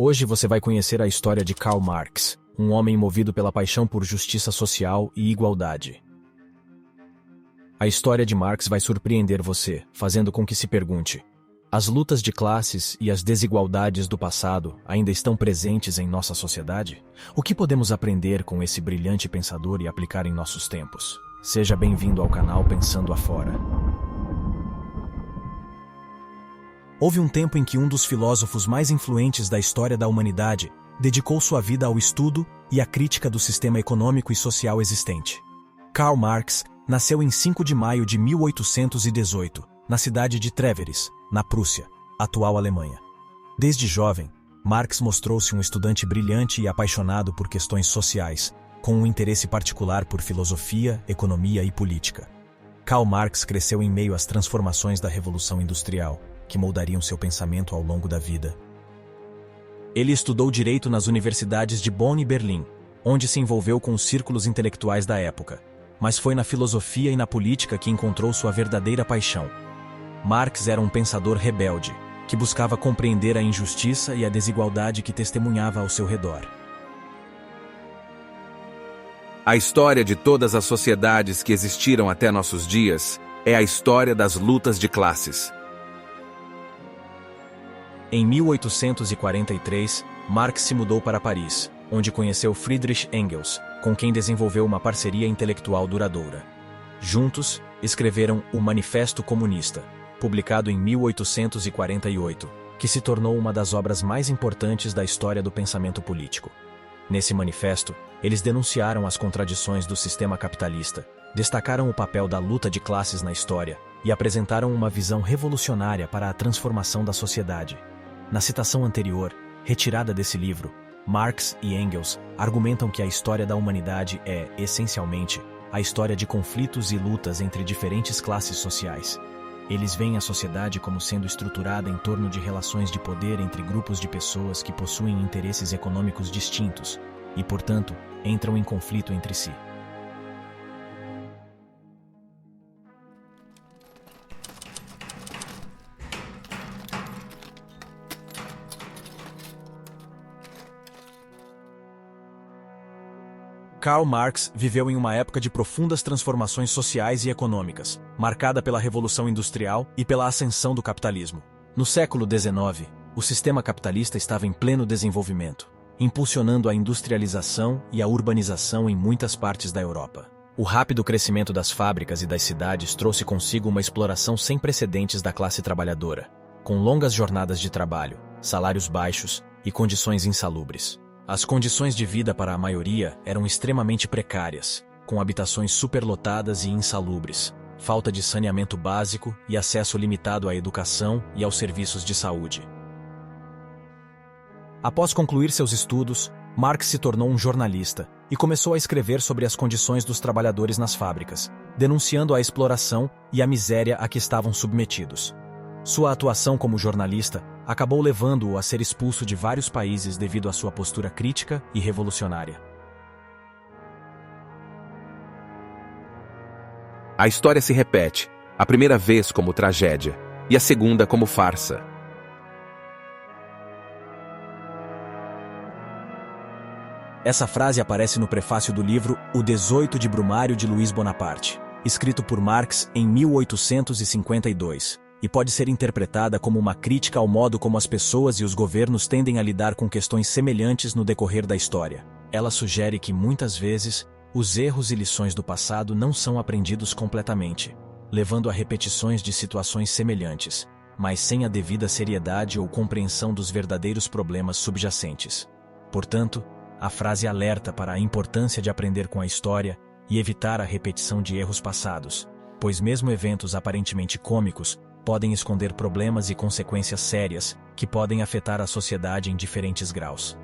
Hoje você vai conhecer a história de Karl Marx, um homem movido pela paixão por justiça social e igualdade. A história de Marx vai surpreender você, fazendo com que se pergunte: as lutas de classes e as desigualdades do passado ainda estão presentes em nossa sociedade? O que podemos aprender com esse brilhante pensador e aplicar em nossos tempos? Seja bem-vindo ao canal Pensando Afora. Houve um tempo em que um dos filósofos mais influentes da história da humanidade dedicou sua vida ao estudo e à crítica do sistema econômico e social existente. Karl Marx nasceu em 5 de maio de 1818, na cidade de Trèveris, na Prússia, atual Alemanha. Desde jovem, Marx mostrou-se um estudante brilhante e apaixonado por questões sociais, com um interesse particular por filosofia, economia e política. Karl Marx cresceu em meio às transformações da Revolução Industrial, que moldariam seu pensamento ao longo da vida. Ele estudou direito nas universidades de Bonn e Berlim, onde se envolveu com os círculos intelectuais da época, mas foi na filosofia e na política que encontrou sua verdadeira paixão. Marx era um pensador rebelde, que buscava compreender a injustiça e a desigualdade que testemunhava ao seu redor. A história de todas as sociedades que existiram até nossos dias é a história das lutas de classes. Em 1843, Marx se mudou para Paris, onde conheceu Friedrich Engels, com quem desenvolveu uma parceria intelectual duradoura. Juntos, escreveram o Manifesto Comunista, publicado em 1848, que se tornou uma das obras mais importantes da história do pensamento político. Nesse manifesto, eles denunciaram as contradições do sistema capitalista, destacaram o papel da luta de classes na história e apresentaram uma visão revolucionária para a transformação da sociedade. Na citação anterior, retirada desse livro, Marx e Engels argumentam que a história da humanidade é, essencialmente, a história de conflitos e lutas entre diferentes classes sociais. Eles veem a sociedade como sendo estruturada em torno de relações de poder entre grupos de pessoas que possuem interesses econômicos distintos e, portanto, entram em conflito entre si. Karl Marx viveu em uma época de profundas transformações sociais e econômicas, marcada pela Revolução Industrial e pela ascensão do capitalismo. No século XIX, o sistema capitalista estava em pleno desenvolvimento, impulsionando a industrialização e a urbanização em muitas partes da Europa. O rápido crescimento das fábricas e das cidades trouxe consigo uma exploração sem precedentes da classe trabalhadora, com longas jornadas de trabalho, salários baixos e condições insalubres. As condições de vida para a maioria eram extremamente precárias, com habitações superlotadas e insalubres, falta de saneamento básico e acesso limitado à educação e aos serviços de saúde. Após concluir seus estudos, Marx se tornou um jornalista e começou a escrever sobre as condições dos trabalhadores nas fábricas, denunciando a exploração e a miséria a que estavam submetidos. Sua atuação como jornalista acabou levando-o a ser expulso de vários países devido à sua postura crítica e revolucionária. A história se repete, a primeira vez como tragédia, e a segunda como farsa. Essa frase aparece no prefácio do livro O 18 de Brumário de Luís Bonaparte, escrito por Marx em 1852. E pode ser interpretada como uma crítica ao modo como as pessoas e os governos tendem a lidar com questões semelhantes no decorrer da história. Ela sugere que, muitas vezes, os erros e lições do passado não são aprendidos completamente, levando a repetições de situações semelhantes, mas sem a devida seriedade ou compreensão dos verdadeiros problemas subjacentes. Portanto, a frase alerta para a importância de aprender com a história e evitar a repetição de erros passados, pois mesmo eventos aparentemente cômicos podem esconder problemas e consequências sérias que podem afetar a sociedade em diferentes graus.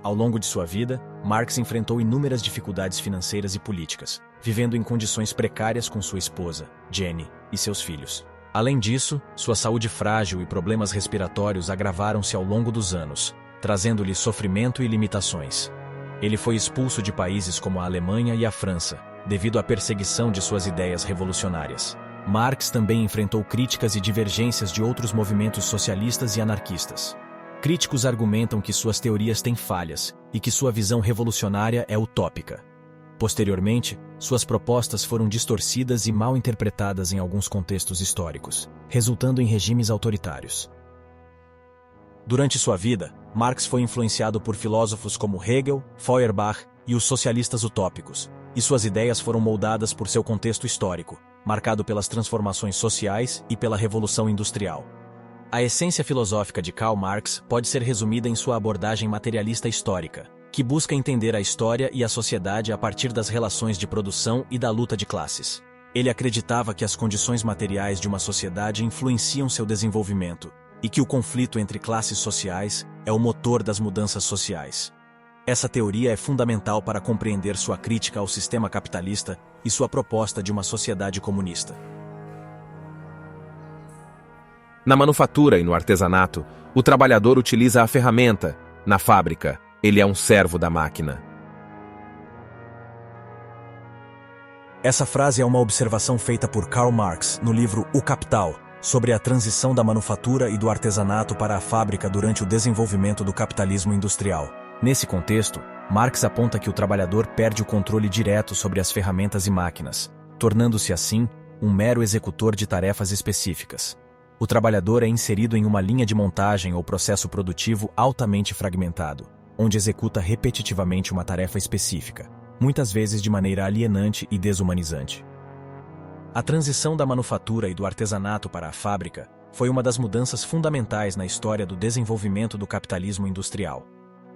Ao longo de sua vida, Marx enfrentou inúmeras dificuldades financeiras e políticas, vivendo em condições precárias com sua esposa, Jenny, e seus filhos. Além disso, sua saúde frágil e problemas respiratórios agravaram-se ao longo dos anos, trazendo-lhe sofrimento e limitações. Ele foi expulso de países como a Alemanha e a França, devido à perseguição de suas ideias revolucionárias. Marx também enfrentou críticas e divergências de outros movimentos socialistas e anarquistas. Críticos argumentam que suas teorias têm falhas e que sua visão revolucionária é utópica. Posteriormente, suas propostas foram distorcidas e mal interpretadas em alguns contextos históricos, resultando em regimes autoritários. Durante sua vida, Marx foi influenciado por filósofos como Hegel, Feuerbach e os socialistas utópicos, e suas ideias foram moldadas por seu contexto histórico, marcado pelas transformações sociais e pela Revolução Industrial. A essência filosófica de Karl Marx pode ser resumida em sua abordagem materialista histórica, que busca entender a história e a sociedade a partir das relações de produção e da luta de classes. Ele acreditava que as condições materiais de uma sociedade influenciam seu desenvolvimento, e que o conflito entre classes sociais é o motor das mudanças sociais. Essa teoria é fundamental para compreender sua crítica ao sistema capitalista e sua proposta de uma sociedade comunista. Na manufatura e no artesanato, o trabalhador utiliza a ferramenta. Na fábrica, ele é um servo da máquina. Essa frase é uma observação feita por Karl Marx no livro O Capital, sobre a transição da manufatura e do artesanato para a fábrica durante o desenvolvimento do capitalismo industrial. Nesse contexto, Marx aponta que o trabalhador perde o controle direto sobre as ferramentas e máquinas, tornando-se assim um mero executor de tarefas específicas. O trabalhador é inserido em uma linha de montagem ou processo produtivo altamente fragmentado, onde executa repetitivamente uma tarefa específica, muitas vezes de maneira alienante e desumanizante. A transição da manufatura e do artesanato para a fábrica foi uma das mudanças fundamentais na história do desenvolvimento do capitalismo industrial.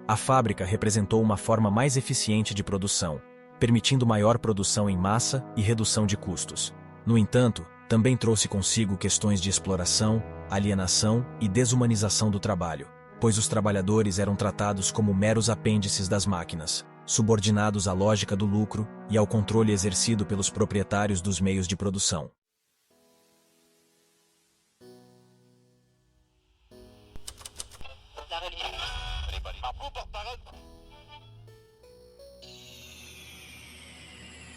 A fábrica representou uma forma mais eficiente de produção, permitindo maior produção em massa e redução de custos. No entanto, também trouxe consigo questões de exploração, alienação e desumanização do trabalho, pois os trabalhadores eram tratados como meros apêndices das máquinas, subordinados à lógica do lucro e ao controle exercido pelos proprietários dos meios de produção.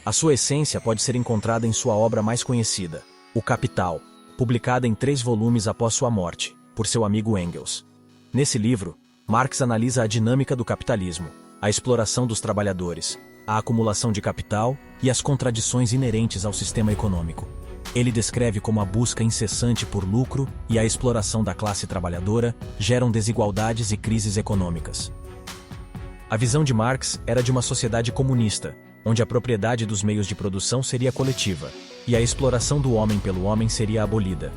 A sua essência pode ser encontrada em sua obra mais conhecida, O Capital, publicada em 3 volumes após sua morte, por seu amigo Engels. Nesse livro, Marx analisa a dinâmica do capitalismo, a exploração dos trabalhadores, a acumulação de capital e as contradições inerentes ao sistema econômico. Ele descreve como a busca incessante por lucro e a exploração da classe trabalhadora geram desigualdades e crises econômicas. A visão de Marx era de uma sociedade comunista, onde a propriedade dos meios de produção seria coletiva, e a exploração do homem pelo homem seria abolida.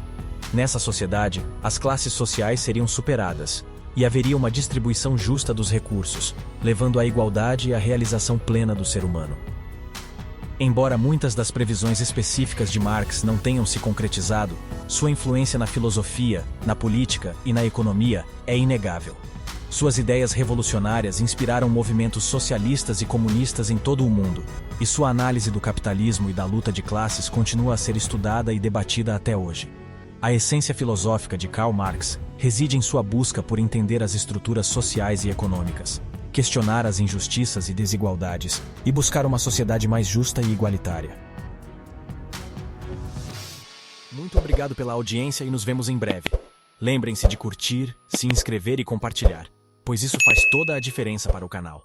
Nessa sociedade, as classes sociais seriam superadas, e haveria uma distribuição justa dos recursos, levando à igualdade e à realização plena do ser humano. Embora muitas das previsões específicas de Marx não tenham se concretizado, sua influência na filosofia, na política e na economia é inegável. Suas ideias revolucionárias inspiraram movimentos socialistas e comunistas em todo o mundo, e sua análise do capitalismo e da luta de classes continua a ser estudada e debatida até hoje. A essência filosófica de Karl Marx reside em sua busca por entender as estruturas sociais e econômicas, questionar as injustiças e desigualdades e buscar uma sociedade mais justa e igualitária. Muito obrigado pela audiência e nos vemos em breve. Lembrem-se de curtir, se inscrever e compartilhar, pois isso faz toda a diferença para o canal.